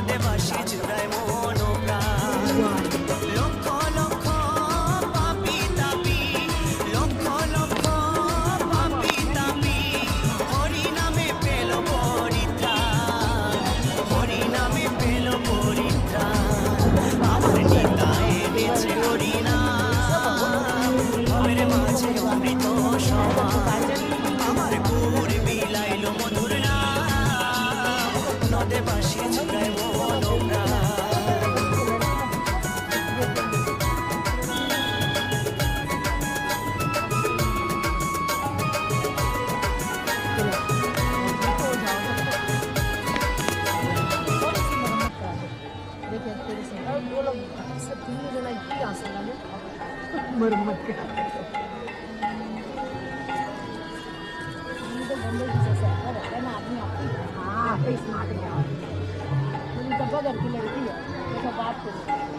নদে বাসি জুড়ায় মন ও প্রাণ লক্ষ লক্ষ পাপি তাপি লক্ষ লক্ষ পাপি তাপি হরি নামে পেল পরিত্রাণ হরি নামে পেল পরিত্রাণ আমার নিতাই এনেছে হরি নাম ভবের মাঝে অমৃত সমান আমার গুর বিলাইল মধুর নাম নদে বাসি জুড়ায় মন ও প্রাণ मरम्मत का हाँ, face मार दिया। मुझे तो बगल की लड़की है, ऐसा बात करो।